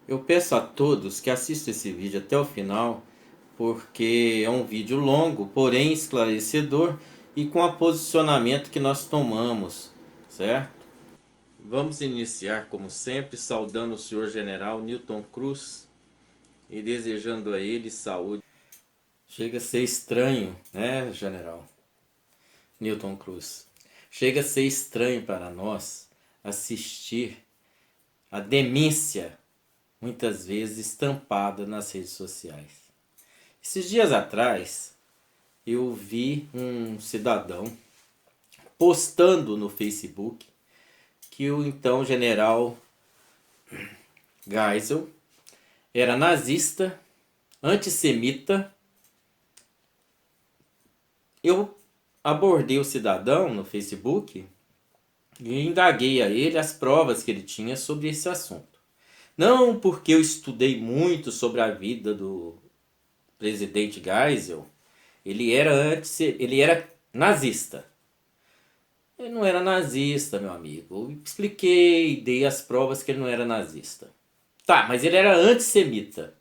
Eu peço a todos que assistam esse vídeo até o final, porque é um vídeo longo, porém esclarecedor e com o posicionamento que nós tomamos, certo? Vamos iniciar, como sempre, saudando o senhor general Newton Cruz e desejando a ele saúde. Chega a ser estranho, né, general Newton Cruz? Chega a ser estranho para nós assistir a demência, muitas vezes estampada nas redes sociais. Esses dias atrás, eu vi um cidadão postando no Facebook que o então general Geisel era nazista, antissemita. Eu abordei o cidadão no Facebook e indaguei a ele as provas que ele tinha sobre esse assunto. Não porque eu estudei muito sobre a vida do presidente Geisel, ele era nazista. Ele não era nazista, meu amigo. Eu expliquei, dei as provas que ele não era nazista. Tá, mas ele era antissemita.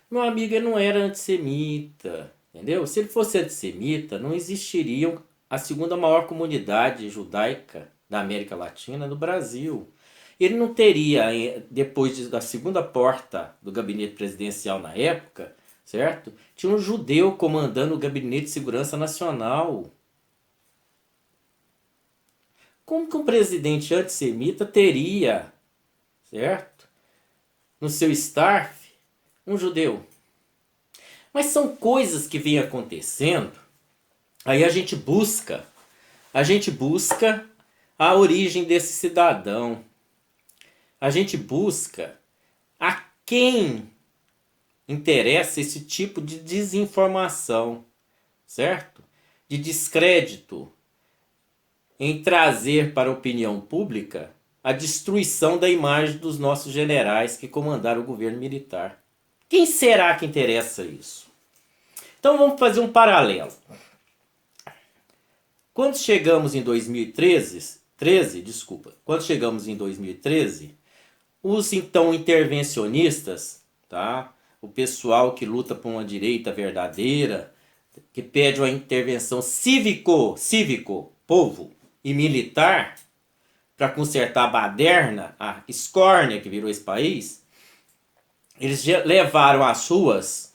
Meu amigo, ele não era antissemita, entendeu? Se ele fosse antissemita, não existiria a segunda maior comunidade judaica da América Latina no Brasil. Ele não teria, depois da segunda porta do gabinete presidencial na época, certo? Tinha um judeu comandando o Gabinete de Segurança Nacional. Como que um presidente antissemita teria, certo, no seu staff, um judeu? Mas são coisas que vêm acontecendo, aí a gente busca a origem desse cidadão. A gente busca a quem interessa esse tipo de desinformação, certo? De descrédito em trazer para a opinião pública a destruição da imagem dos nossos generais que comandaram o governo militar. Quem será que interessa isso? Então vamos fazer um paralelo. Quando chegamos em 2013, os então intervencionistas, tá? O pessoal que luta por uma direita verdadeira, que pede uma intervenção cívico, povo e militar para consertar a baderna, a escórnia que virou esse país, eles levaram às ruas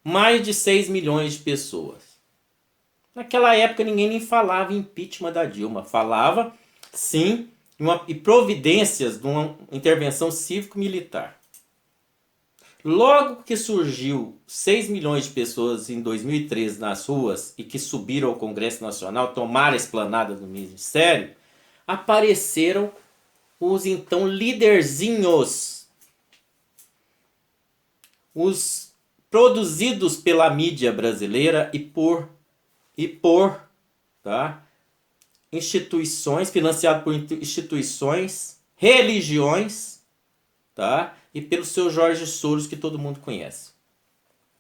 mais de 6 milhões de pessoas. Naquela época ninguém nem falava em impeachment da Dilma. Falava, sim, em providências de uma intervenção cívico-militar. Logo que surgiu 6 milhões de pessoas em 2013 nas ruas e que subiram ao Congresso Nacional, tomaram a esplanada do Ministério, apareceram os então liderzinhos, os produzidos pela mídia brasileira e por tá, instituições, financiado por instituições, religiões, tá, e pelo seu Jorge Soros, que todo mundo conhece.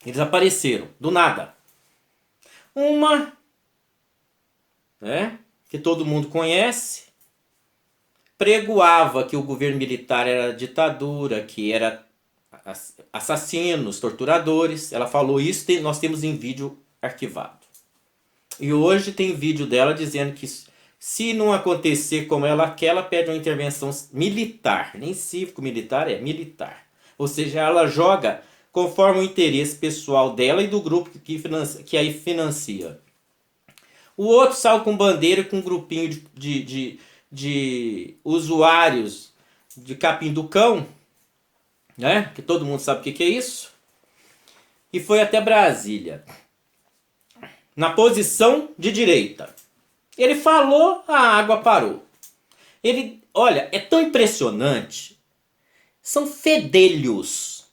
Eles apareceram do nada. Uma, né, que todo mundo conhece, pregoava que o governo militar era ditadura, que era assassinos, torturadores. Ela falou isso, nós temos em vídeo arquivado. E hoje tem vídeo dela dizendo que se não acontecer como ela quer, ela pede uma intervenção militar. Nem cívico-militar, é militar. Ou seja, ela joga conforme o interesse pessoal dela e do grupo que aí financia. O outro saiu com bandeira com um grupinho de usuários de capim do cão, né? Que todo mundo sabe o que é isso. E foi até Brasília, na posição de direita. Ele falou, a água parou. Olha, é tão impressionante. São fedelhos.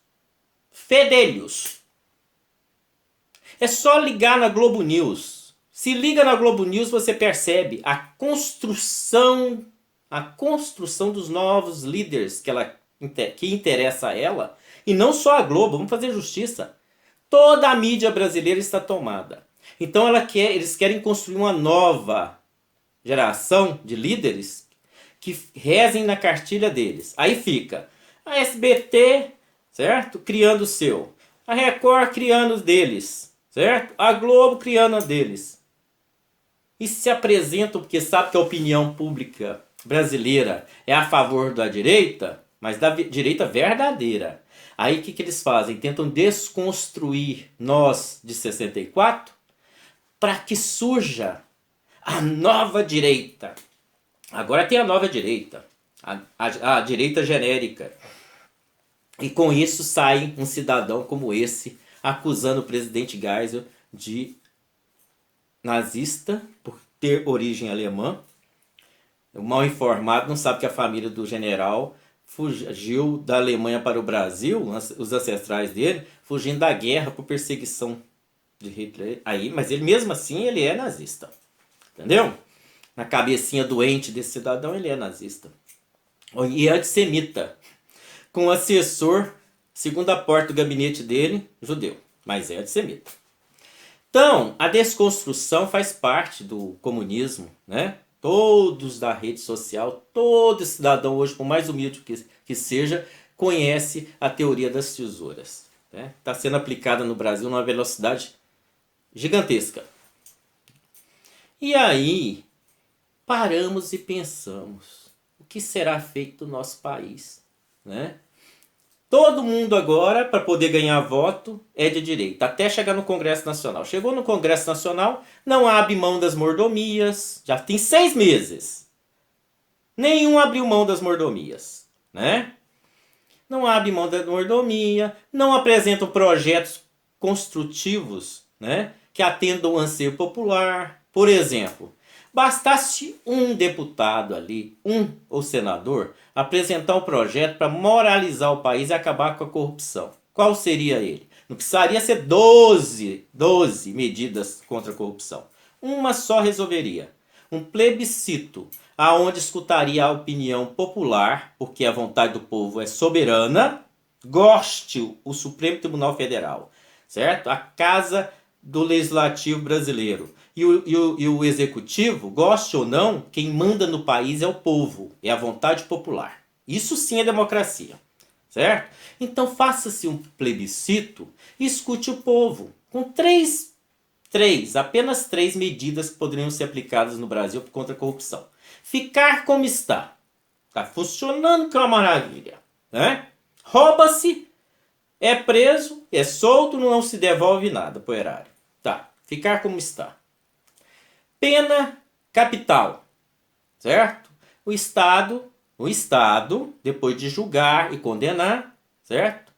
Fedelhos. É só ligar na Globo News. Se liga na Globo News, você percebe a construção dos novos líderes que interessa a ela. E não só a Globo, vamos fazer justiça. Toda a mídia brasileira está tomada. Então eles querem construir uma nova geração de líderes que rezem na cartilha deles. Aí fica a SBT certo? Criando o seu. A Record criando os deles, certo? A Globo criando a deles. E se apresentam porque sabe que a opinião pública brasileira é a favor da direita, mas da direita verdadeira. Aí o que eles fazem? Tentam desconstruir nós de 64 para que surja a nova direita. Agora tem a nova direita, a direita genérica. E com isso sai um cidadão como esse, acusando o presidente Geisel de nazista, por ter origem alemã. O mal informado não sabe que a família do general fugiu da Alemanha para o Brasil, os ancestrais dele, fugindo da guerra por perseguição de Hitler. Aí, mas ele mesmo assim ele é nazista. Entendeu? Na cabecinha doente desse cidadão ele é nazista. E antissemita. Com um assessor, segundo a porta do gabinete dele, judeu. Mas é antissemita. Então, a desconstrução faz parte do comunismo, né? Todos da rede social, todo cidadão hoje, por mais humilde que seja, conhece a teoria das tesouras. Né? Está sendo aplicada no Brasil numa velocidade gigantesca. E aí, paramos e pensamos, o que será feito do nosso país? Né? Todo mundo agora, para poder ganhar voto, é de direita, até chegar no Congresso Nacional. Chegou no Congresso Nacional, não abre mão das mordomias, já tem 6 meses. Nenhum abriu mão das mordomias, né? Não abre mão da mordomia, não apresentam projetos construtivos, né? Que atendam o anseio popular. Por exemplo, bastasse um deputado ali, ou senador, apresentar um projeto para moralizar o país e acabar com a corrupção. Qual seria ele? Não precisaria ser 12 medidas contra a corrupção. Uma só resolveria. Um plebiscito, aonde escutaria a opinião popular, porque a vontade do povo é soberana, goste o Supremo Tribunal Federal, certo? A Casa do Legislativo Brasileiro. E o Executivo, goste ou não, quem manda no país é o povo, é a vontade popular. Isso sim é democracia, certo? Então faça-se um plebiscito e escute o povo, com apenas três medidas que poderiam ser aplicadas no Brasil contra a corrupção. Ficar como está. Está funcionando, que é uma maravilha. Né? Rouba-se, é preso, é solto, não se devolve nada para o erário. Tá, ficar como está. Pena capital, certo? O Estado, depois de julgar e condenar, certo?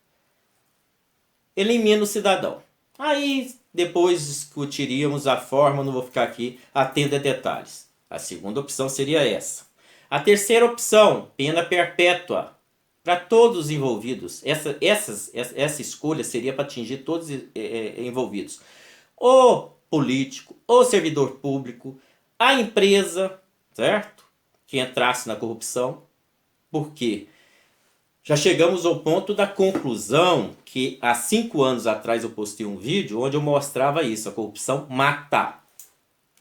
Elimina o cidadão. Aí depois discutiríamos a forma, não vou ficar aqui atento a detalhes. A segunda opção seria essa. A terceira opção, pena perpétua para todos os envolvidos. Essa escolha seria para atingir todos envolvidos. O político, o servidor público, a empresa, certo? Que entrasse na corrupção. Por quê? Já chegamos ao ponto da conclusão que há 5 anos atrás eu postei um vídeo onde eu mostrava isso. A corrupção mata.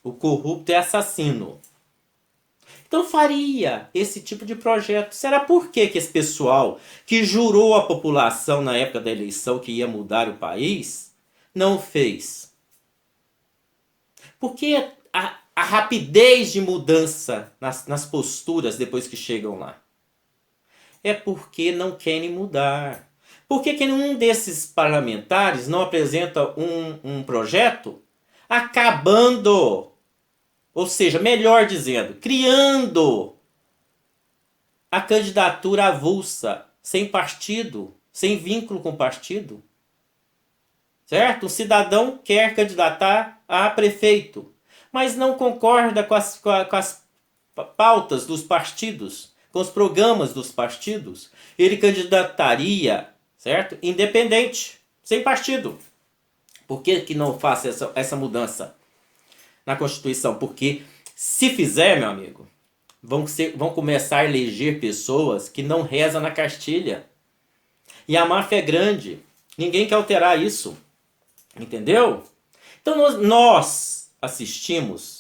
O corrupto é assassino. Então faria esse tipo de projeto. Será por que esse pessoal que jurou à população na época da eleição que ia mudar o país, não fez? Porque a rapidez de mudança nas posturas depois que chegam lá? É porque não querem mudar. Por que nenhum desses parlamentares não apresenta um projeto acabando, ou seja, melhor dizendo, criando a candidatura avulsa, sem partido, sem vínculo com partido? Certo? Um cidadão quer candidatar a prefeito, mas não concorda com as pautas dos partidos, com os programas dos partidos. Ele candidataria, certo? Independente, sem partido. Por que não faça essa mudança na Constituição? Porque se fizer, meu amigo, vão começar a eleger pessoas que não rezam na cartilha. E a máfia é grande. Ninguém quer alterar isso. Entendeu? Então nós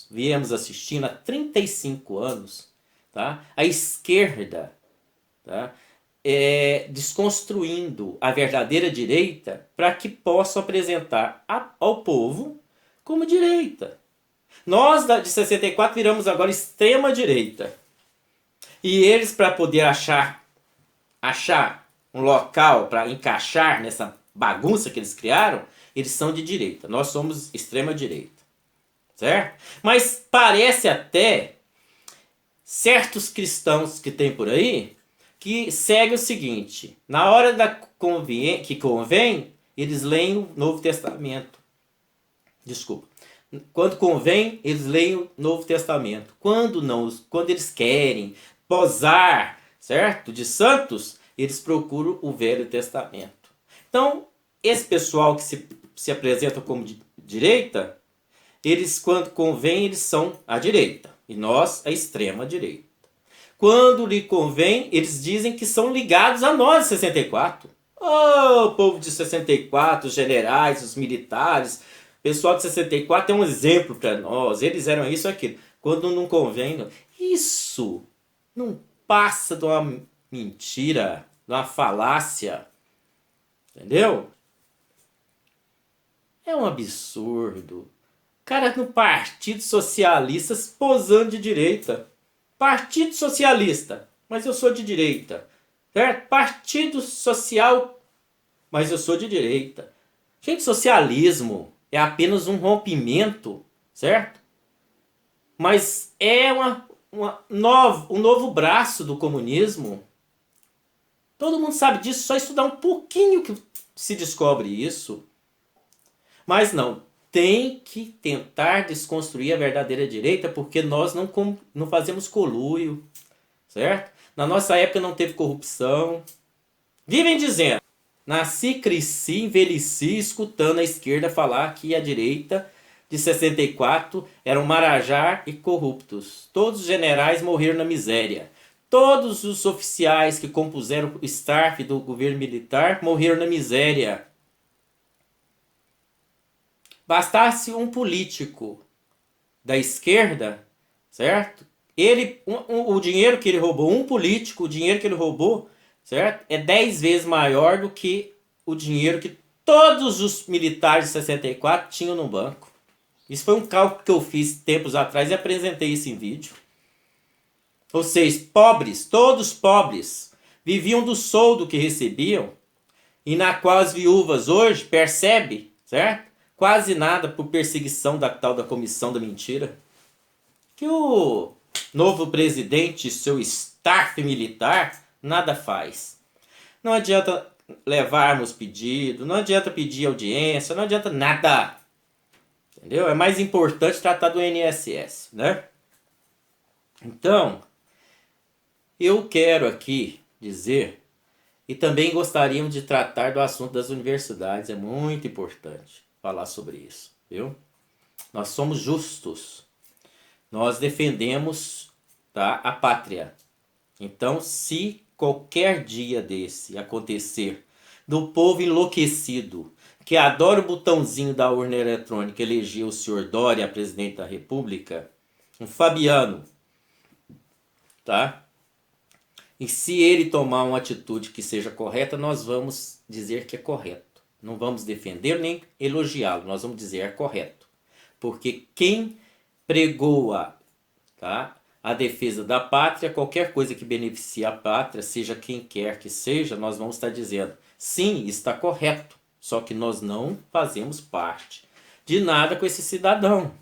viemos assistindo há 35 anos, tá? A esquerda, tá? desconstruindo a verdadeira direita para que possam apresentar ao povo como direita. Nós de 64 viramos agora extrema direita. E eles, para poder achar um local para encaixar nessa bagunça que eles criaram, eles são de direita. Nós somos extrema direita. Certo? Mas parece até certos cristãos que tem por aí que seguem o seguinte: na hora que convém, eles leem o Novo Testamento. Desculpa. Quando convém, eles leem o Novo Testamento. Quando não, quando eles querem posar, certo, de santos, eles procuram o Velho Testamento. Então, esse pessoal que se apresenta como direita, eles, quando convém, eles são a direita. E nós, a extrema direita. Quando lhe convém, eles dizem que são ligados a nós, 64. Oh, povo de 64, os generais, os militares, o pessoal de 64 é um exemplo para nós. Eles eram isso e aquilo. Quando não convém, não. Isso não passa de uma mentira, de uma falácia. Entendeu? É um absurdo. Cara no Partido Socialista posando de direita. Partido Socialista, mas eu sou de direita. Certo? Partido Social, mas eu sou de direita. Gente, socialismo é apenas um rompimento, certo? Mas é um novo braço do comunismo. Todo mundo sabe disso, só estudar um pouquinho que se descobre isso. Mas não, tem que tentar desconstruir a verdadeira direita, porque nós não fazemos conluio, certo? Na nossa época não teve corrupção. Vivem dizendo: nasci, cresci, envelheci escutando a esquerda falar que a direita de 64 eram marajá e corruptos. Todos os generais morreram na miséria. Todos os oficiais que compuseram o staff do governo militar morreram na miséria. Bastasse um político da esquerda, certo? O dinheiro que ele roubou, um político, o dinheiro que ele roubou, certo? É 10 vezes maior do que o dinheiro que todos os militares de 64 tinham no banco. Isso foi um cálculo que eu fiz tempos atrás e apresentei isso em vídeo. Ou seja, pobres, todos pobres, viviam do soldo que recebiam, e na qual as viúvas hoje percebem, certo? Quase nada por perseguição da tal da comissão da mentira. Que o novo presidente e seu staff militar nada faz. Não adianta levarmos pedido, não adianta pedir audiência, não adianta nada. Entendeu? É mais importante tratar do INSS, né? Então, eu quero aqui dizer, e também gostaríamos de tratar do assunto das universidades, é muito importante falar sobre isso, viu? Nós somos justos, nós defendemos, tá, a pátria. Então, se qualquer dia desse acontecer do povo enlouquecido que adora o botãozinho da urna eletrônica eleger o senhor Dória presidente da República, um Fabiano, tá? E se ele tomar uma atitude que seja correta, nós vamos dizer que é correto. Não vamos defender nem elogiá-lo, nós vamos dizer é correto. Porque quem pregoa, tá, a defesa da pátria, qualquer coisa que beneficie a pátria, seja quem quer que seja, nós vamos estar dizendo, sim, está correto. Só que nós não fazemos parte de nada com esse cidadão.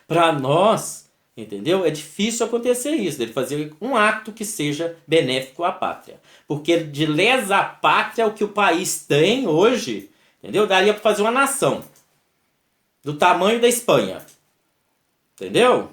Para nós, entendeu? É difícil acontecer isso, dele fazer um ato que seja benéfico à pátria. Porque de lesa pátria, o que o país tem hoje, entendeu? Daria para fazer uma nação do tamanho da Espanha. Entendeu?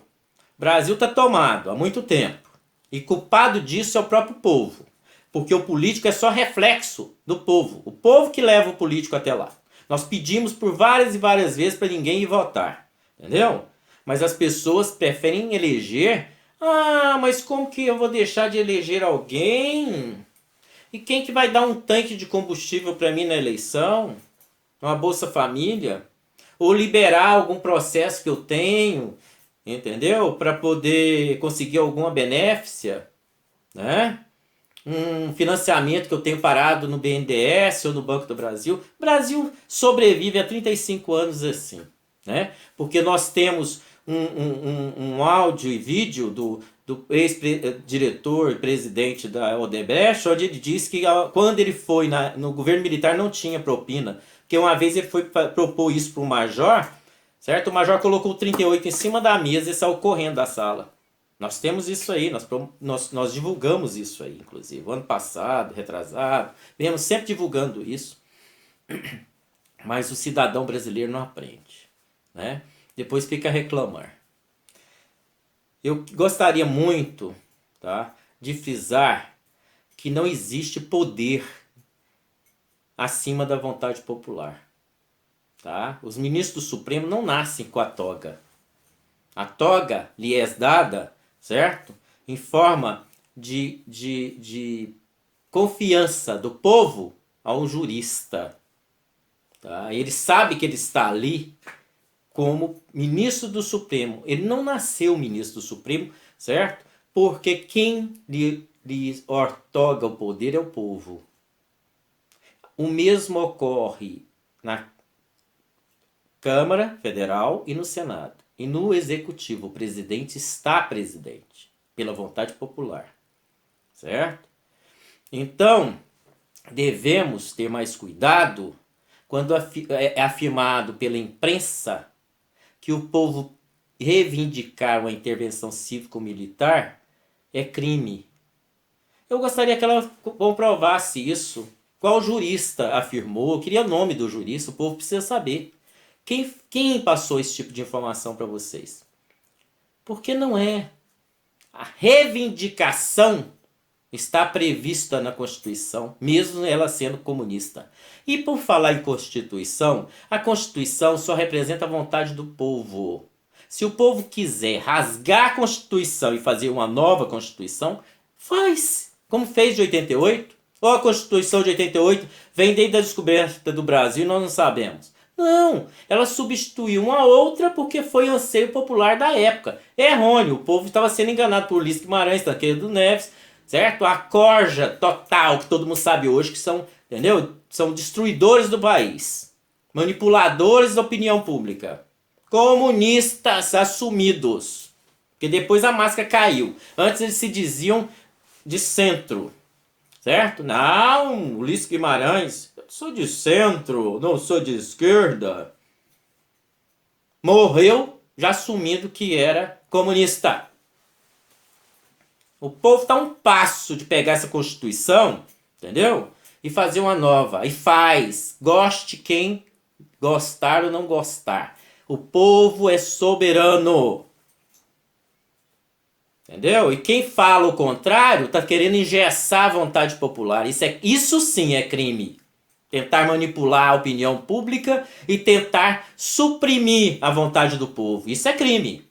O Brasil está tomado há muito tempo. E culpado disso é o próprio povo. Porque o político é só reflexo do povo. O povo que leva o político até lá. Nós pedimos por várias e várias vezes para ninguém ir votar. Entendeu? Mas as pessoas preferem eleger. Ah, mas como que eu vou deixar de eleger alguém? E quem que vai dar um tanque de combustível para mim na eleição? Uma Bolsa Família? Ou liberar algum processo que eu tenho, entendeu? Para poder conseguir alguma benéficia, né? um financiamento que eu tenho parado no BNDES ou no Banco do Brasil. O Brasil sobrevive há 35 anos assim, né? Porque nós temos um áudio e vídeo do ex-diretor e presidente da Odebrecht, onde ele diz que quando ele foi no governo militar não tinha propina. Porque uma vez ele foi propor isso para o major, certo? O major colocou o 38 em cima da mesa e saiu correndo da sala. Nós temos isso aí, nós divulgamos isso aí, inclusive. Ano passado, retrasado, viemos sempre divulgando isso. Mas o cidadão brasileiro não aprende, né? Depois fica a reclamar. Eu gostaria muito, tá, de frisar que não existe poder acima da vontade popular. Tá? Os ministros do Supremo não nascem com a toga. A toga lhe é dada, certo? Em forma de confiança do povo ao jurista. Tá? Ele sabe que ele está ali como ministro do Supremo. Ele não nasceu ministro do Supremo, certo? Porque quem lhe outorga o poder é o povo. O mesmo ocorre na Câmara Federal e no Senado. E no Executivo, o presidente está presidente, pela vontade popular. Certo? Então, devemos ter mais cuidado quando é afirmado pela imprensa que o povo reivindicar uma intervenção cívico-militar é crime. Eu gostaria que ela comprovasse isso. Qual jurista afirmou? Eu queria o nome do jurista, o povo precisa saber. Quem passou esse tipo de informação para vocês? Porque não é. A reivindicação está prevista na Constituição, mesmo ela sendo comunista. E por falar em Constituição, a Constituição só representa a vontade do povo. Se o povo quiser rasgar a Constituição e fazer uma nova Constituição, faz. Como fez de 88. Ou a Constituição de 88 vem desde a descoberta do Brasil e nós não sabemos. Não, ela substituiu uma outra porque foi anseio popular da época. É errôneo, o povo estava sendo enganado por Ulisses Guimarães, Tancredo Neves, certo? A corja total, que todo mundo sabe hoje que são, entendeu? São destruidores do país, manipuladores da opinião pública, comunistas assumidos, porque depois a máscara caiu. Antes eles se diziam de centro, certo? Não, Ulisses Guimarães, eu sou de centro, não sou de esquerda. Morreu já assumindo que era comunista. O povo está a um passo de pegar essa Constituição, entendeu? E fazer uma nova. E faz. Goste quem gostar ou não gostar. O povo é soberano. Entendeu? E quem fala o contrário está querendo engessar a vontade popular. Isso sim é crime. Tentar manipular a opinião pública e tentar suprimir a vontade do povo. Isso é crime.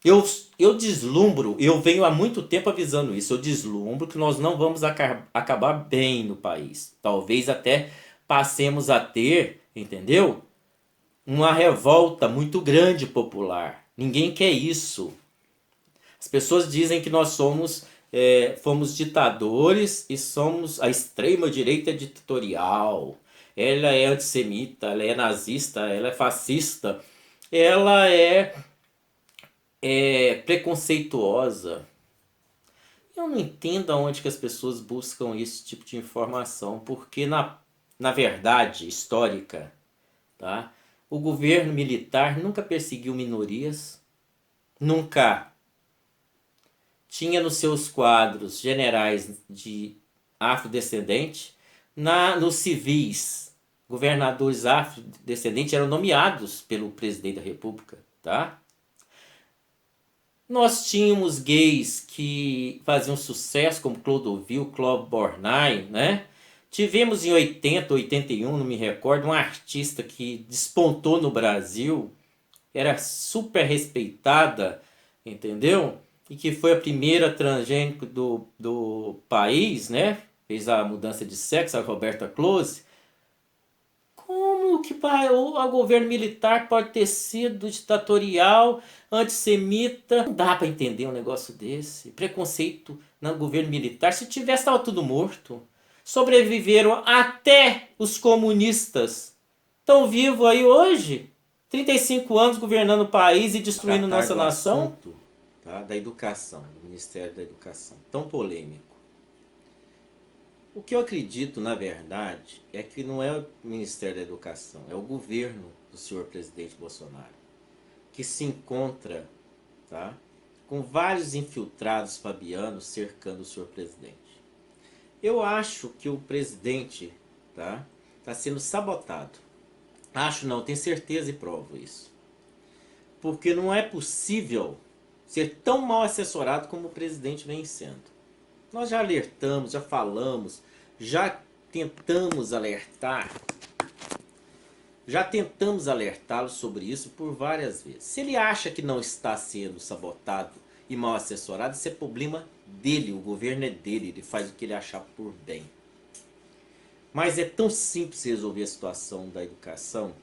Eu deslumbro, eu venho há muito tempo avisando isso, eu deslumbro que nós não vamos acabar bem no país. Talvez até passemos a ter, entendeu? Uma revolta muito grande popular. Ninguém quer isso. As pessoas dizem que nós fomos ditadores e somos a extrema-direita ditatorial. Ela é antissemita, ela é nazista, ela é fascista, ela é preconceituosa. Eu não entendo aonde que as pessoas buscam esse tipo de informação, porque na verdade histórica, tá? O governo militar nunca perseguiu minorias, nunca tinha nos seus quadros generais de afrodescendente, nos civis, governadores afrodescendentes eram nomeados pelo presidente da República, tá? Nós tínhamos gays que faziam sucesso, como Clodovil, Claude Bornai, né? Tivemos em 80, 81, não me recordo, um artista que despontou no Brasil, era super respeitada, entendeu? E que foi a primeira transgênica do país, né? Fez a mudança de sexo, a Roberta Close. que o governo militar pode ter sido ditatorial, antissemita. Não dá para entender um negócio desse. Preconceito no governo militar. Se tivesse, estava tudo morto. Sobreviveram até os comunistas. Estão vivos aí hoje. 35 anos governando o país e destruindo nossa nação. Assunto, tá, da educação, do Ministério da Educação. Tão polêmico. O que eu acredito, na verdade, é que não é o Ministério da Educação, é o governo do senhor presidente Bolsonaro, que se encontra, tá, com vários infiltrados fabianos cercando o senhor presidente. Eu acho que o presidente tá sendo sabotado. Acho não, tenho certeza e provo isso. Porque não é possível ser tão mal assessorado como o presidente vem sendo. Nós já alertamos, já falamos, já tentamos alertá-lo sobre isso por várias vezes. Se ele acha que não está sendo sabotado e mal assessorado, isso é problema dele, o governo é dele, ele faz o que ele achar por bem. Mas é tão simples resolver a situação da educação,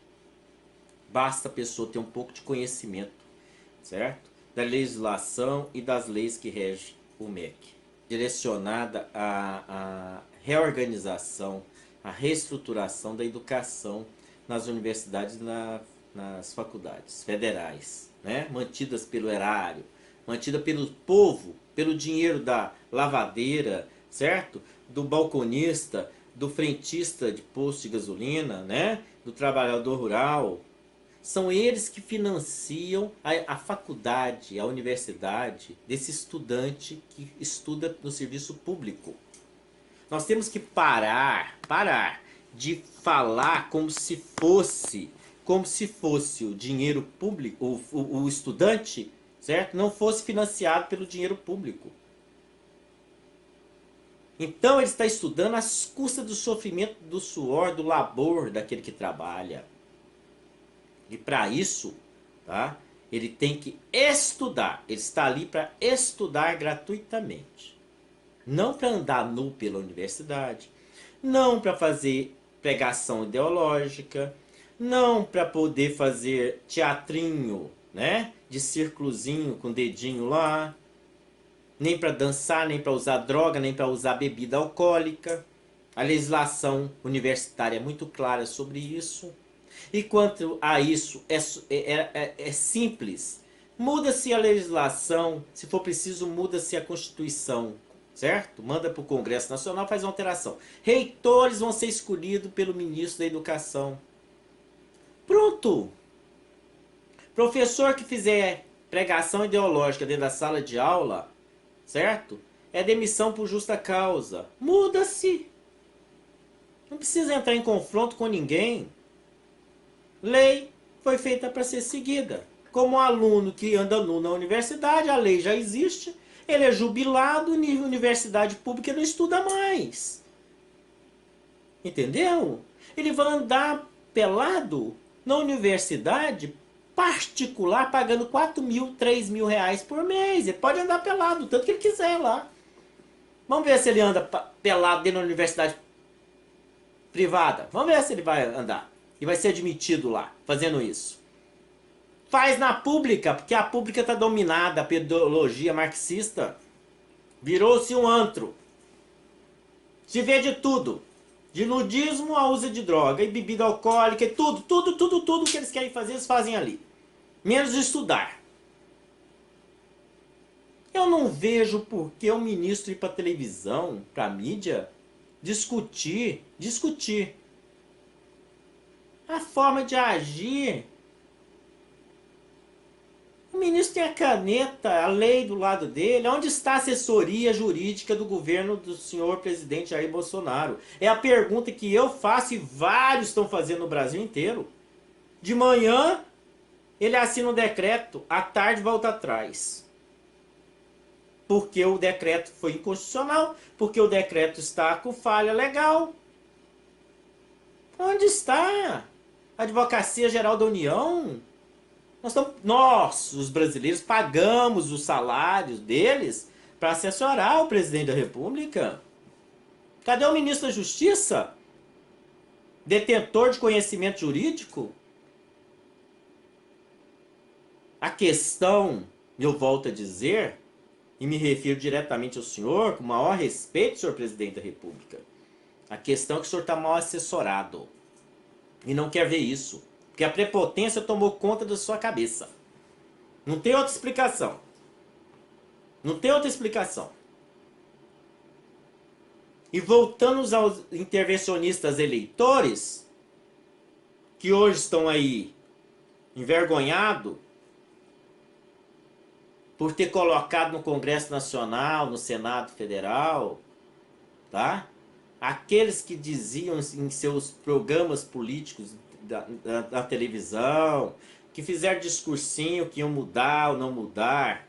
basta a pessoa ter um pouco de conhecimento, certo? Da legislação e das leis que regem o MEC. Direcionada à reorganização, à reestruturação da educação nas universidades e nas faculdades federais, né? Mantidas pelo erário, mantida pelo povo, pelo dinheiro da lavadeira, certo? Do balconista, do frentista de posto de gasolina, né? Do trabalhador rural. São eles que financiam a faculdade, a universidade desse estudante que estuda no serviço público. Nós temos que parar de falar como se fosse o dinheiro público, o estudante, certo? Não fosse financiado pelo dinheiro público. Então ele está estudando às custas do sofrimento, do suor, do labor daquele que trabalha. E para isso, tá, ele tem que estudar. Ele está ali para estudar gratuitamente. Não para andar nu pela universidade. Não para fazer pregação ideológica. Não para poder fazer teatrinho, né, de círculozinho com dedinho lá. Nem para dançar, nem para usar droga, nem para usar bebida alcoólica. A legislação universitária é muito clara sobre isso. E quanto a isso, é simples. Muda-se a legislação, se for preciso, muda-se a Constituição, certo? Manda para o Congresso Nacional, faz uma alteração. Reitores vão ser escolhidos pelo ministro da Educação. Pronto! Professor que fizer pregação ideológica dentro da sala de aula, certo? É demissão por justa causa. Muda-se! Não precisa entrar em confronto com ninguém. Lei foi feita para ser seguida. Como aluno que anda nu na universidade, a lei já existe, ele é jubilado, universidade pública não estuda mais. Entendeu? Ele vai andar pelado na universidade particular, pagando 4 mil, 3 mil reais por mês. Ele pode andar pelado, tanto que ele quiser lá. Vamos ver se ele anda pelado dentro da universidade privada. Vamos ver se ele vai andar. E vai ser admitido lá, fazendo isso. Faz na pública, porque a pública está dominada pela ideologia marxista. Virou-se um antro. Se vê de tudo. De nudismo a uso de droga, e bebida alcoólica, e tudo que eles querem fazer, eles fazem ali. Menos estudar. Eu não vejo por que o ministro ir para a televisão, para a mídia, discutir a forma de agir. O ministro tem a caneta, a lei do lado dele. Onde está a assessoria jurídica do governo do senhor presidente Jair Bolsonaro? É a pergunta que eu faço e vários estão fazendo no Brasil inteiro. De manhã, ele assina um decreto, à tarde volta atrás. Porque o decreto foi inconstitucional, porque o decreto está com falha legal. Onde está a Advocacia Geral da União? Nós, os brasileiros, pagamos os salários deles para assessorar o presidente da República. Cadê o ministro da Justiça? Detentor de conhecimento jurídico? A questão, eu volto a dizer, e me refiro diretamente ao senhor, com o maior respeito, senhor presidente da República. A questão é que o senhor está mal assessorado. E não quer ver isso. Porque a prepotência tomou conta da sua cabeça. Não tem outra explicação. Não tem outra explicação. E voltando aos intervencionistas eleitores, que hoje estão aí envergonhados por ter colocado no Congresso Nacional, no Senado Federal, tá? Aqueles que diziam em seus programas políticos da televisão, que fizeram discursinho que iam mudar ou não mudar,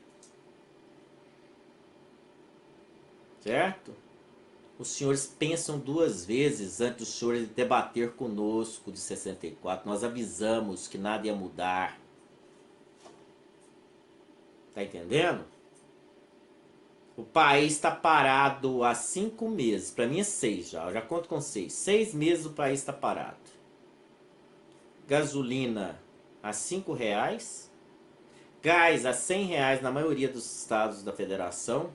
certo? Os senhores pensam duas vezes antes dos senhores debater conosco de 64. Nós avisamos que nada ia mudar. Tá entendendo? O país está parado há 5 meses. Para mim é 6 já. Eu já conto com 6. 6 meses o país está parado. Gasolina a R$5. Gás a R$100 na maioria dos estados da federação.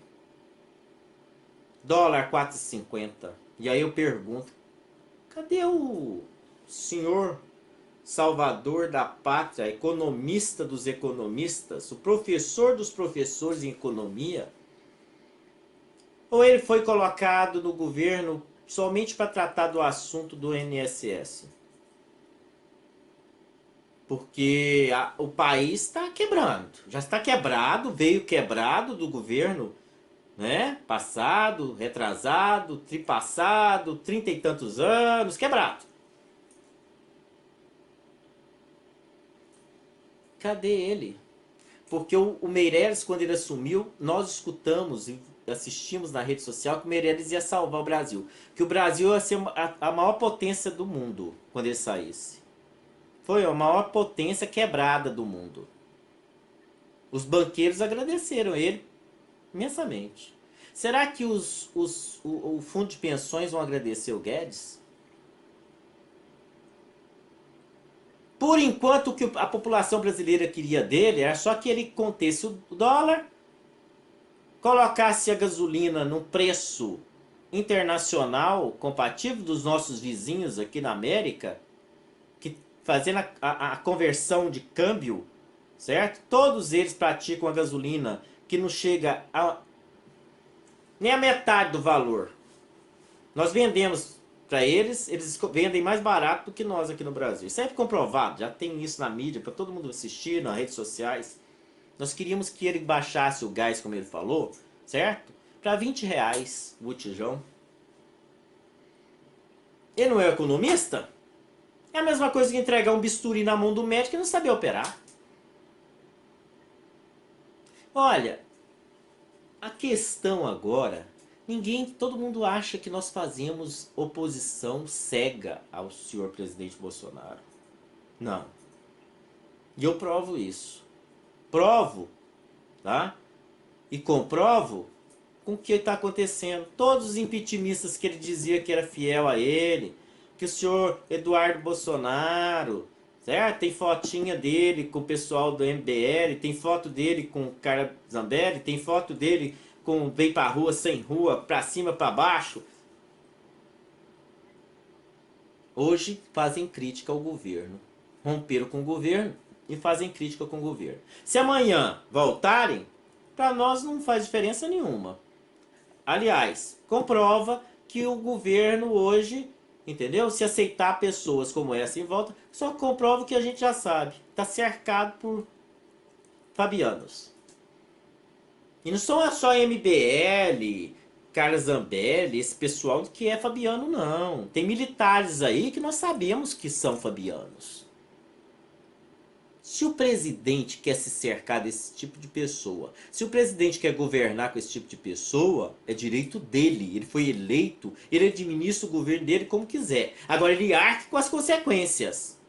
Dólar 4,50. E aí eu pergunto, cadê o senhor salvador da pátria, economista dos economistas, o professor dos professores em economia? Ou ele foi colocado no governo somente para tratar do assunto do INSS? Porque o país está quebrando. Já está quebrado, veio quebrado do governo, né? Passado, retrasado, tripassado, 30 e tantos anos, quebrado. Cadê ele? Porque o Meirelles, quando ele assumiu, nós escutamos e assistimos na rede social que o Meirelles ia salvar o Brasil. Que o Brasil ia ser a maior potência do mundo quando ele saísse. Foi a maior potência quebrada do mundo. Os banqueiros agradeceram ele imensamente. Será que o fundo de pensões vão agradecer o Guedes? Por enquanto, o que a população brasileira queria dele era só que ele contesse o dólar, colocasse a gasolina num preço internacional compatível dos nossos vizinhos aqui na América, que fazendo a conversão de câmbio, certo? Todos eles praticam a gasolina que não chega a nem a metade do valor. Nós vendemos para eles, eles vendem mais barato do que nós aqui no Brasil. Isso é comprovado, já tem isso na mídia, para todo mundo assistir, nas redes sociais. Nós queríamos que ele baixasse o gás, como ele falou, certo? Para R$20 o botijão. Ele não é economista? É a mesma coisa que entregar um bisturi na mão do médico e não saber operar. Olha, a questão agora, todo mundo acha que nós fazemos oposição cega ao senhor presidente Bolsonaro. Não. E eu provo isso. Provo, tá? E comprovo com o que está acontecendo. Todos os impeachmentistas que ele dizia que era fiel a ele, que o senhor Eduardo Bolsonaro, certo? Tem fotinha dele com o pessoal do MBL, tem foto dele com o cara Zambelli, tem foto dele com vem pra rua, sem rua, pra cima, pra baixo. Hoje fazem crítica ao governo. Romperam com o governo e fazem crítica com o governo. Se amanhã voltarem, para nós não faz diferença nenhuma. Aliás, comprova que o governo hoje, entendeu? Se aceitar pessoas como essa em volta, só comprova o que a gente já sabe. Está cercado por fabianos. E não são só MBL, Carlos Zambelli, esse pessoal que é fabiano, não. Tem militares aí que nós sabemos que são fabianos. Se o presidente quer se cercar desse tipo de pessoa, se o presidente quer governar com esse tipo de pessoa, é direito dele. Ele foi eleito, ele administra o governo dele como quiser. Agora ele arque com as consequências.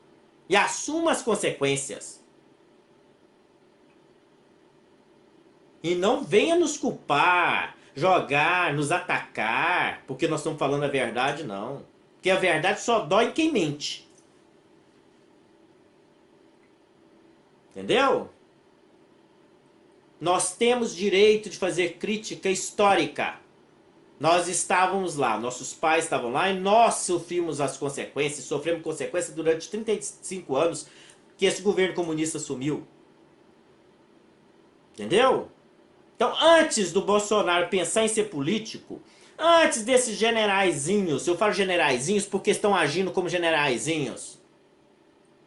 E assuma as consequências. E não venha nos culpar, jogar, nos atacar, porque nós estamos falando a verdade, não. Porque a verdade só dói em quem mente. Entendeu? Nós temos direito de fazer crítica histórica. Nós estávamos lá, nossos pais estavam lá e nós sofremos as consequências, sofremos consequências durante 35 anos que esse governo comunista sumiu. Entendeu? Então, antes do Bolsonaro pensar em ser político, antes desses generaizinhos, eu falo generaizinhos porque estão agindo como generaizinhos,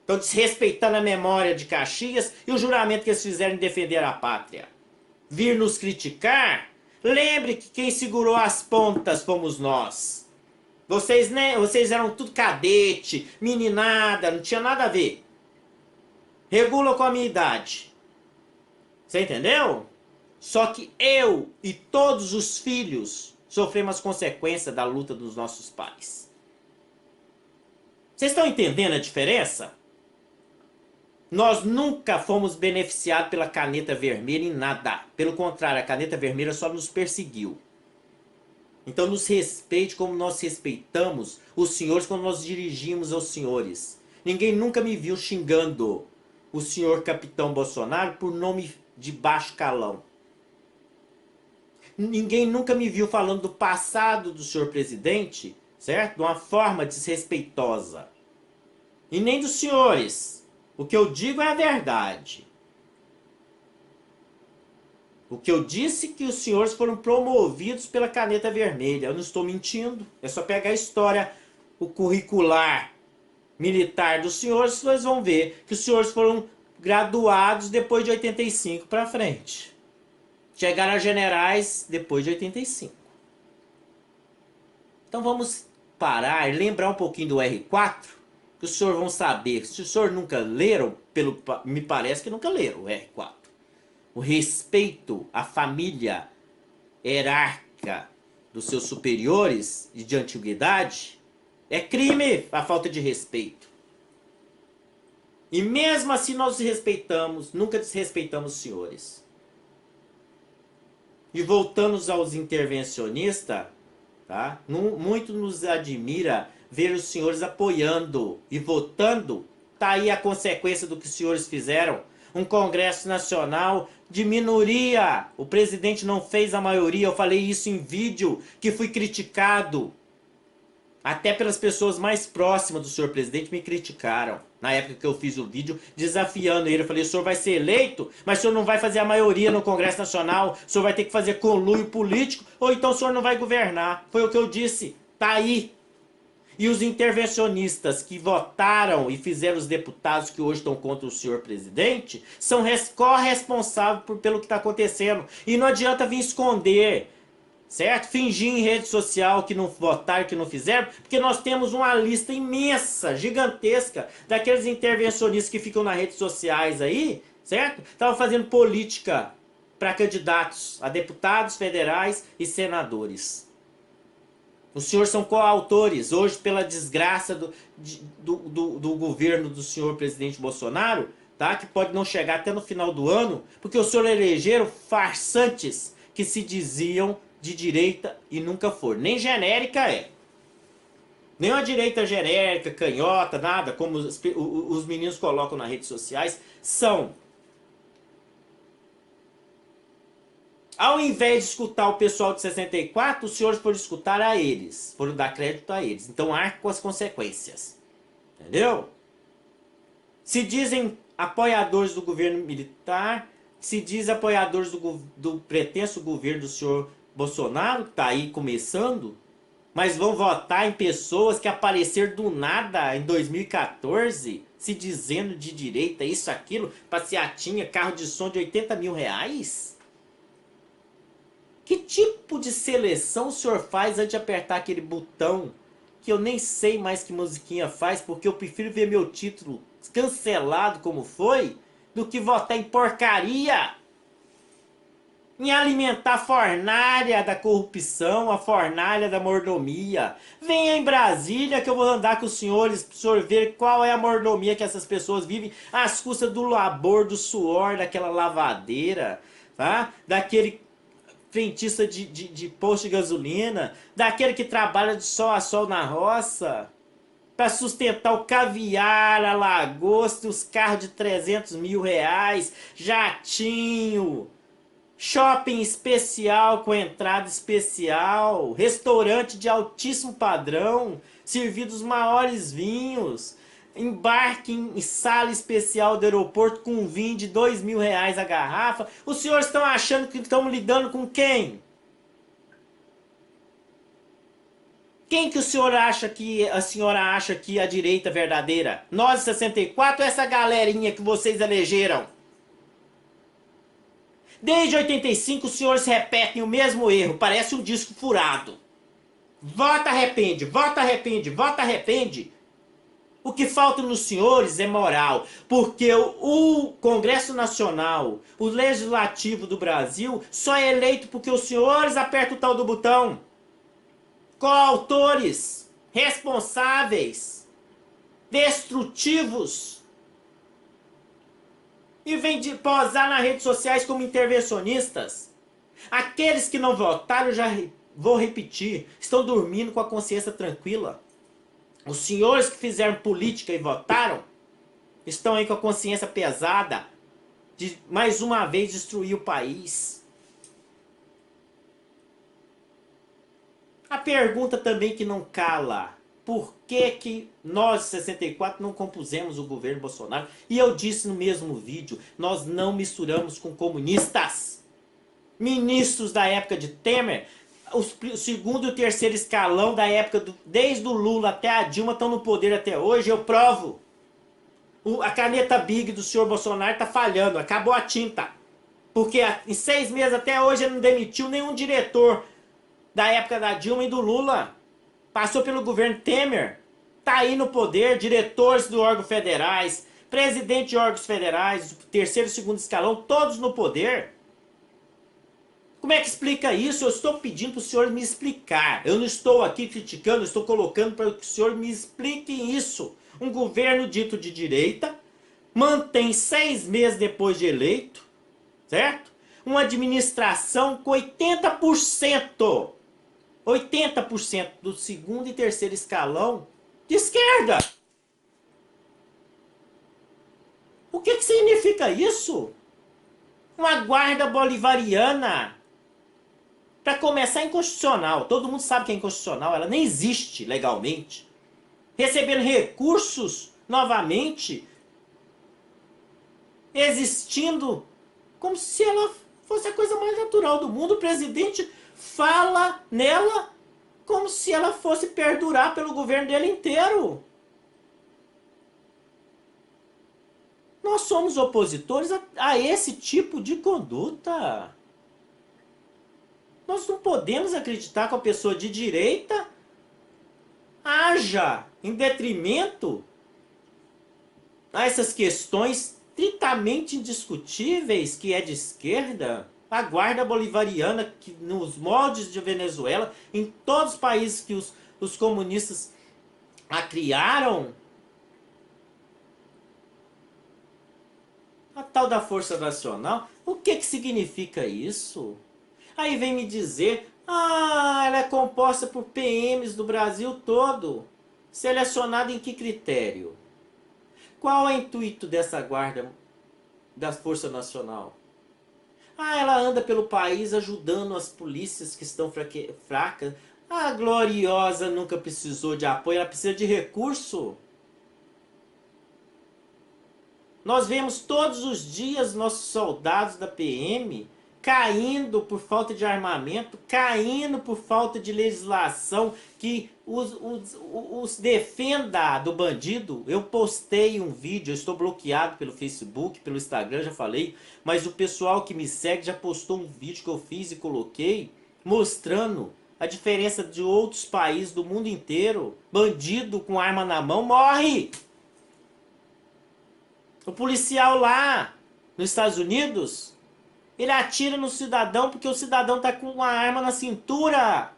estão desrespeitando a memória de Caxias e o juramento que eles fizeram em defender a pátria. Vir nos criticar, lembre que quem segurou as pontas fomos nós. Vocês, né, vocês eram tudo cadete, meninada, não tinha nada a ver. Regula com a minha idade. Você entendeu? Só que eu e todos os filhos sofremos as consequências da luta dos nossos pais. Vocês estão entendendo a diferença? Nós nunca fomos beneficiados pela caneta vermelha em nada. Pelo contrário, a caneta vermelha só nos perseguiu. Então nos respeite como nós respeitamos os senhores quando nós dirigimos aos senhores. Ninguém nunca me viu xingando o senhor Capitão Bolsonaro por nome de baixo calão. Ninguém nunca me viu falando do passado do senhor presidente, certo? De uma forma desrespeitosa. E nem dos senhores. O que eu digo é a verdade. O que eu disse é que os senhores foram promovidos pela caneta vermelha. Eu não estou mentindo. É só pegar a história, o curricular militar dos senhores, vocês vão ver que os senhores foram graduados depois de 85 para frente. Chegaram a generais depois de 85. Então vamos parar e lembrar um pouquinho do R4, que os senhores vão saber. Se os senhores nunca leram, me parece que nunca leram o R4. O respeito à família hierárquica dos seus superiores e de antiguidade é crime a falta de respeito. E mesmo assim nós respeitamos, nunca desrespeitamos os senhores. E voltamos aos intervencionistas, tá? Muito nos admira ver os senhores apoiando e votando. Tá aí a consequência do que os senhores fizeram. Um Congresso Nacional de minoria. O presidente não fez a maioria. Eu falei isso em vídeo, que fui criticado. Até pelas pessoas mais próximas do senhor presidente me criticaram. Na época que eu fiz o vídeo, desafiando ele. Eu falei, o senhor vai ser eleito, mas o senhor não vai fazer a maioria no Congresso Nacional. O senhor vai ter que fazer conluio político, ou então o senhor não vai governar. Foi o que eu disse. Tá aí. E os intervencionistas que votaram e fizeram os deputados que hoje estão contra o senhor presidente são corresponsáveis pelo que está acontecendo. E não adianta vir esconder, certo? Fingir em rede social que não votaram, que não fizeram, porque nós temos uma lista imensa, gigantesca, daqueles intervencionistas que ficam nas redes sociais aí, certo? Estavam fazendo política para candidatos a deputados federais e senadores. Os senhores são coautores, hoje pela desgraça do governo do senhor presidente Bolsonaro, tá? Que pode não chegar até no final do ano, porque os senhores elegeram farsantes que se diziam de direita e nunca foram. Nem genérica é. Nem uma direita genérica, canhota, nada, como os meninos colocam nas redes sociais, são. Ao invés de escutar o pessoal de 64, os senhores foram escutar a eles. Foram dar crédito a eles. Então arque com as consequências. Entendeu? Se dizem apoiadores do governo militar, se dizem apoiadores do pretenso governo do senhor Bolsonaro, que está aí começando, mas vão votar em pessoas que apareceram do nada em 2014, se dizendo de direita, isso, aquilo, passeatinha, carro de som de 80 mil reais? Que tipo de seleção o senhor faz antes de apertar aquele botão que eu nem sei mais que musiquinha faz, porque eu prefiro ver meu título cancelado como foi, do que votar em porcaria? Em alimentar a fornalha da corrupção, a fornalha da mordomia. Venha em Brasília que eu vou andar com os senhores para o senhor ver qual é a mordomia que essas pessoas vivem às custas do labor, do suor, daquela lavadeira, tá? Daquele frentista de posto de gasolina, daquele que trabalha de sol a sol na roça, para sustentar o caviar, a lagosta, os carros de 300 mil reais, jatinho, shopping especial com entrada especial, restaurante de altíssimo padrão, servido os maiores vinhos, embarque em sala especial do aeroporto com vinho de 2 mil reais a garrafa. Os senhores estão achando que estão lidando com quem? Quem que o senhor acha que a senhora acha que é a direita verdadeira? Nós 64 ou essa galerinha que vocês elegeram? Desde 85 os senhores repetem o mesmo erro, parece um disco furado. Vota, arrepende, vota, arrepende, vota, arrepende. O que falta nos senhores é moral, porque o Congresso Nacional, o Legislativo do Brasil, só é eleito porque os senhores apertam o tal do botão. Coautores, responsáveis, destrutivos. E vem de posar nas redes sociais como intervencionistas. Aqueles que não votaram, já vou repetir, estão dormindo com a consciência tranquila. Os senhores que fizeram política e votaram estão aí com a consciência pesada de mais uma vez destruir o país. A pergunta também que não cala: por que nós, 64, não compusemos o governo Bolsonaro? E eu disse no mesmo vídeo, nós não misturamos com comunistas. Ministros da época de Temer, o segundo e o terceiro escalão da época, desde o Lula até a Dilma, estão no poder até hoje, eu provo. A caneta Big do senhor Bolsonaro está falhando, acabou a tinta. Porque em 6 meses até hoje ele não demitiu nenhum diretor da época da Dilma e do Lula. Passou pelo governo Temer, tá aí no poder, diretores do órgão federais, presidente de órgãos federais, terceiro e segundo escalão, todos no poder. Como é que explica isso? Eu estou pedindo para o senhor me explicar. Eu não estou aqui criticando, eu estou colocando para que o senhor me explique isso. Um governo dito de direita mantém 6 meses depois de eleito, certo? Uma administração com 80% do segundo e terceiro escalão de esquerda. O que significa isso? Uma guarda bolivariana. Para começar, é inconstitucional. Todo mundo sabe que é inconstitucional. Ela nem existe legalmente. Recebendo recursos novamente. Existindo como se ela fosse a coisa mais natural do mundo. O presidente fala nela como se ela fosse perdurar pelo governo dele inteiro. Nós somos opositores a esse tipo de conduta. Nós não podemos acreditar que a pessoa de direita haja em detrimento a essas questões tritamente indiscutíveis que é de esquerda. A guarda bolivariana, que nos moldes de Venezuela, em todos os países que os comunistas a criaram, a tal da Força Nacional, o que significa isso? Aí vem me dizer, ela é composta por PMs do Brasil todo. Selecionada em que critério? Qual é o intuito dessa guarda da Força Nacional? Ela anda pelo país ajudando as polícias que estão fracas. A Gloriosa nunca precisou de apoio, ela precisa de recurso. Nós vemos todos os dias nossos soldados da PM caindo por falta de armamento, caindo por falta de legislação que os defenda do bandido. Eu postei um vídeo, eu estou bloqueado pelo Facebook, pelo Instagram, já falei, mas o pessoal que me segue já postou um vídeo que eu fiz e coloquei, mostrando a diferença de outros países do mundo inteiro. Bandido com arma na mão morre! O policial lá nos Estados Unidos, ele atira no cidadão porque o cidadão tá com uma arma na cintura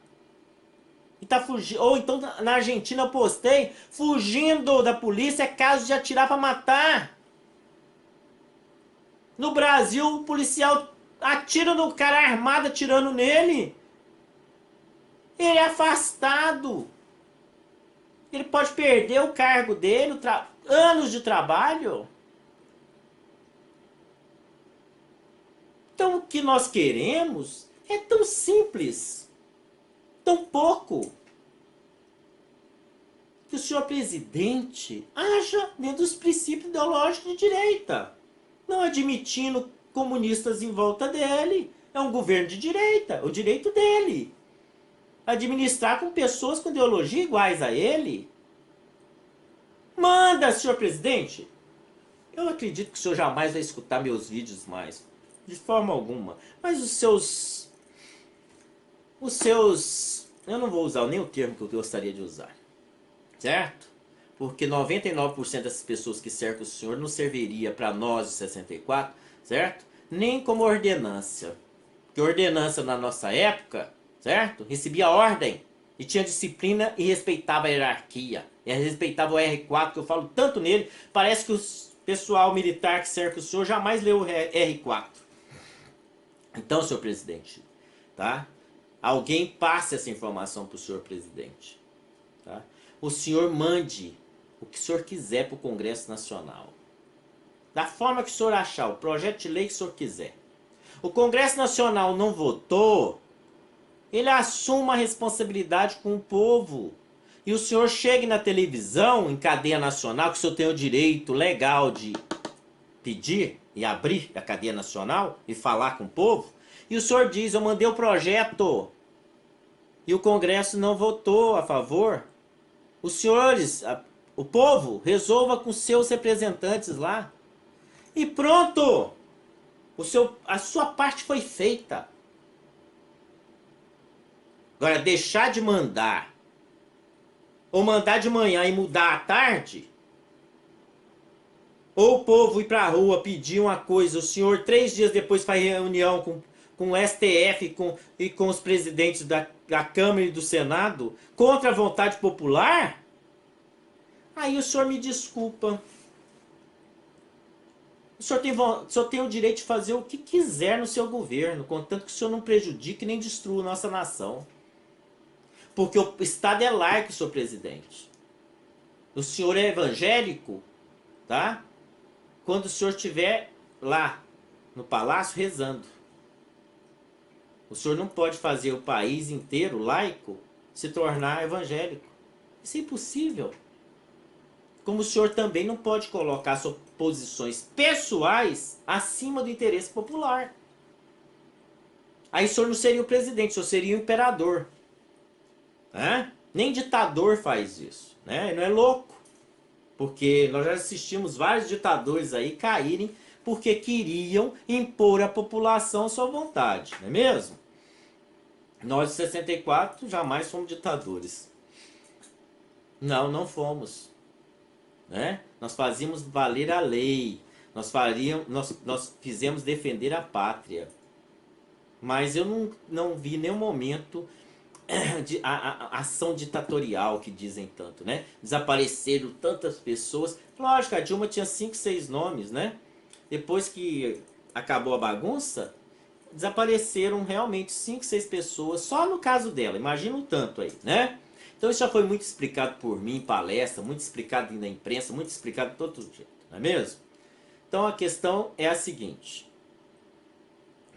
e tá fugindo. Ou então na Argentina eu postei, fugindo da polícia é caso de atirar para matar. No Brasil o policial atira no cara armado atirando nele. Ele é afastado. Ele pode perder o cargo dele, anos de trabalho. Então o que nós queremos é tão simples, tão pouco, que o senhor presidente haja dentro dos princípios ideológicos de direita, não admitindo comunistas em volta dele. É um governo de direita, o direito dele. Administrar com pessoas com ideologia iguais a ele. Manda, senhor presidente. Eu acredito que o senhor jamais vai escutar meus vídeos mais, de forma alguma. Mas eu não vou usar nem o termo que eu gostaria de usar, certo? Porque 99% dessas pessoas que cercam o senhor não serviria para nós de 64, certo? Nem como ordenância. Porque ordenância na nossa época, certo? Recebia ordem e tinha disciplina e respeitava a hierarquia. E respeitava o R4, que eu falo tanto nele, parece que o pessoal militar que cerca o senhor jamais leu o R4. Então, senhor presidente, tá? Alguém passe essa informação para o senhor presidente. Tá? O senhor mande o que o senhor quiser para o Congresso Nacional. Da forma que o senhor achar, o projeto de lei que o senhor quiser. O Congresso Nacional não votou, ele assuma a responsabilidade com o povo. E o senhor chegue na televisão, em cadeia nacional, que o senhor tem o direito legal de pedir e abrir a cadeia nacional e falar com o povo. E o senhor diz, eu mandei o projeto e o Congresso não votou a favor. Os senhores, o povo, resolva com seus representantes lá. E pronto! A sua parte foi feita. Agora, deixar de mandar, ou mandar de manhã e mudar à tarde, ou o povo ir pra rua pedir uma coisa, o senhor 3 dias depois faz reunião com o STF e com os presidentes da Câmara e do Senado, contra a vontade popular, aí o senhor me desculpa. O senhor tem o direito de fazer o que quiser no seu governo, contanto que o senhor não prejudique nem destrua a nossa nação. Porque o Estado é laico, senhor presidente. O senhor é evangélico, tá? Quando o senhor estiver lá no palácio rezando. O senhor não pode fazer o país inteiro laico se tornar evangélico. Isso é impossível. Como o senhor também não pode colocar suas posições pessoais acima do interesse popular. Aí o senhor não seria o presidente, o senhor seria o imperador. Nem ditador faz isso. Né? Não é louco. Porque nós já assistimos vários ditadores aí caírem porque queriam impor à população a sua vontade. Não é mesmo? Nós de 64 jamais fomos ditadores. Não fomos. Né? Nós fazíamos valer a lei. Nós fizemos defender a pátria. Mas eu não vi nenhum momento a ação ditatorial que dizem tanto, né? Desapareceram tantas pessoas. Lógico, a Dilma tinha 5, 6 nomes, né? Depois que acabou a bagunça, desapareceram realmente 5, 6 pessoas, só no caso dela. Imagina um tanto aí, né? Então isso já foi muito explicado por mim em palestra, muito explicado na imprensa, muito explicado de todo jeito, não é mesmo? Então a questão é a seguinte.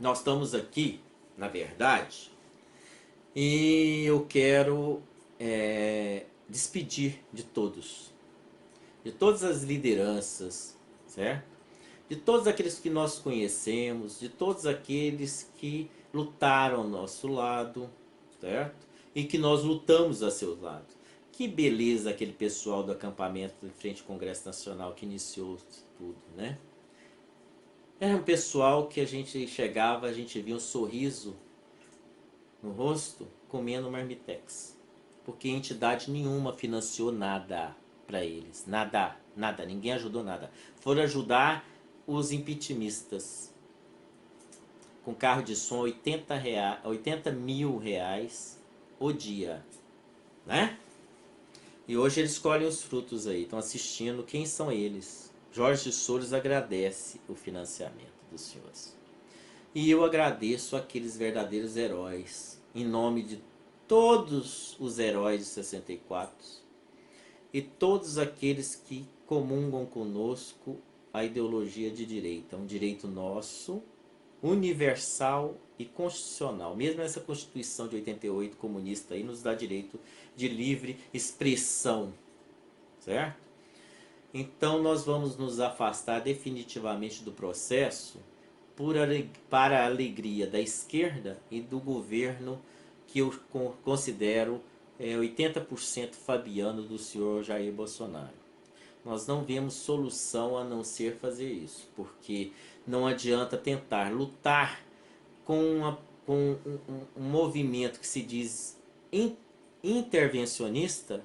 Nós estamos aqui, na verdade, e eu quero despedir de todos. De todas as lideranças, certo? De todos aqueles que nós conhecemos, de todos aqueles que lutaram ao nosso lado, certo? E que nós lutamos a seu lado. Que beleza aquele pessoal do acampamento em frente ao Congresso Nacional que iniciou tudo, né? Era um pessoal que a gente chegava, a gente via um sorriso no rosto comendo marmitex. Porque entidade nenhuma financiou nada para eles. Nada, ninguém ajudou nada. Foram ajudar os impeachmentistas. Com carro de som, 80 mil reais o dia. Né? E hoje eles colhem os frutos aí. Estão assistindo. Quem são eles? Jorge Soros agradece o financiamento dos senhores. E eu agradeço aqueles verdadeiros heróis, em nome de todos os heróis de 64 e todos aqueles que comungam conosco a ideologia de direita, um direito nosso, universal e constitucional. Mesmo essa Constituição de 88 comunista aí nos dá direito de livre expressão, certo? Então nós vamos nos afastar definitivamente do processo para a alegria da esquerda e do governo que eu considero 80% fabiano do senhor Jair Bolsonaro. Nós não vemos solução a não ser fazer isso, porque não adianta tentar lutar com um movimento que se diz intervencionista,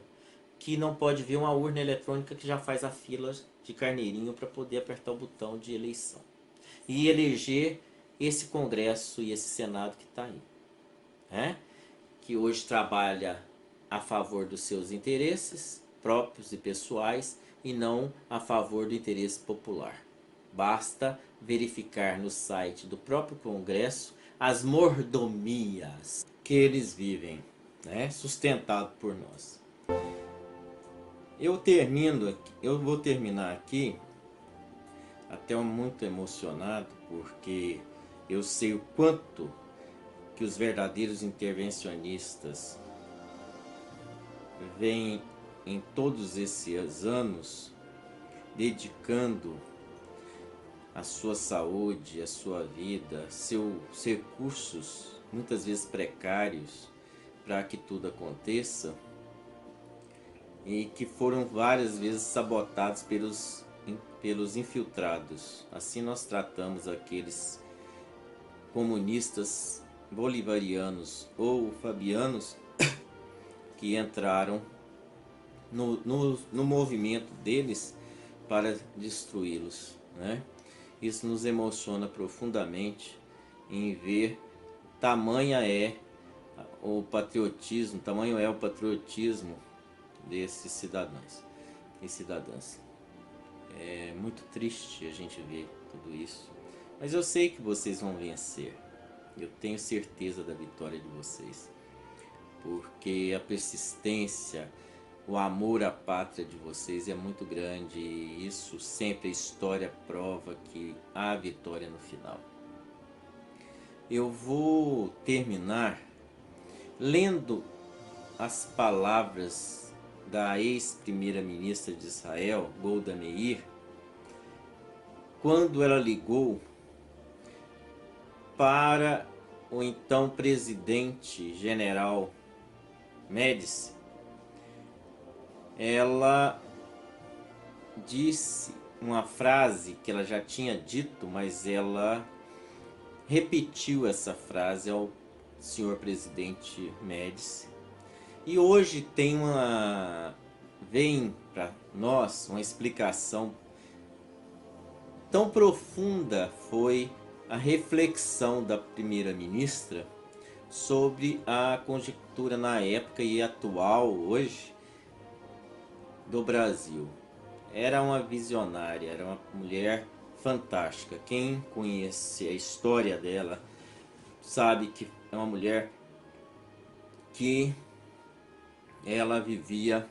que não pode ver uma urna eletrônica que já faz a fila de carneirinho para poder apertar o botão de eleição e eleger esse Congresso e esse Senado que está aí, né? Que hoje trabalha a favor dos seus interesses próprios e pessoais e não a favor do interesse popular. Basta verificar no site do próprio Congresso as mordomias que eles vivem, né? Sustentado por nós. Eu vou terminar aqui até muito emocionado, porque eu sei o quanto que os verdadeiros intervencionistas vêm em todos esses anos dedicando a sua saúde, a sua vida, seus recursos, muitas vezes precários, para que tudo aconteça, e que foram várias vezes sabotados pelos infiltrados. Assim nós tratamos aqueles comunistas bolivarianos ou fabianos que entraram no movimento deles para destruí-los, né? Isso nos emociona profundamente em ver tamanho é o patriotismo desses cidadãos e cidadãs. É muito triste a gente ver tudo isso, mas eu sei que vocês vão vencer. Eu tenho certeza da vitória de vocês, porque a persistência, o amor à pátria de vocês é muito grande, e isso sempre a história prova que há vitória no final. Eu vou terminar lendo as palavras da ex-primeira-ministra de Israel, Golda Meir, quando ela ligou para o então presidente general Médici. Ela disse uma frase que ela já tinha dito, mas ela repetiu essa frase ao senhor presidente Médici. E hoje vem para nós uma explicação tão profunda, foi a reflexão da primeira-ministra sobre a conjuntura na época e atual hoje do Brasil. Era uma visionária, era uma mulher fantástica. Quem conhece a história dela sabe que é uma mulher que ela vivia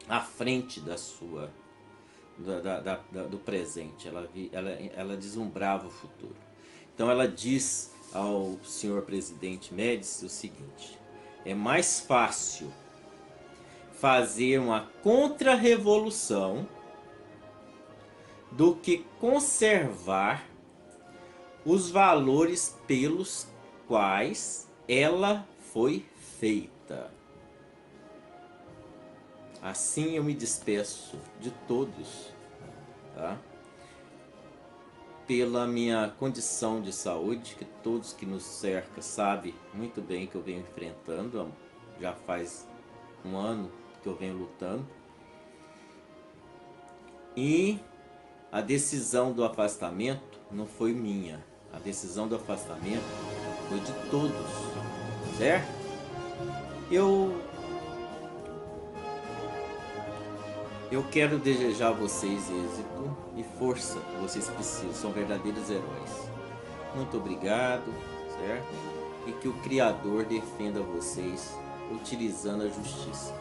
à frente do presente, ela deslumbrava o futuro. Então ela diz ao senhor presidente Médici o seguinte: é mais fácil fazer uma contra-revolução do que conservar os valores pelos quais ela foi feita. Assim eu me despeço de todos, tá? Pela minha condição de saúde, que todos que nos cercam sabem muito bem que eu venho enfrentando, já faz um ano que eu venho lutando. E a decisão do afastamento não foi minha, a decisão do afastamento foi de todos, certo? Eu quero desejar a vocês êxito e força que vocês precisam, são verdadeiros heróis. muito obrigado, certo? E que o Criador defenda vocês utilizando a justiça.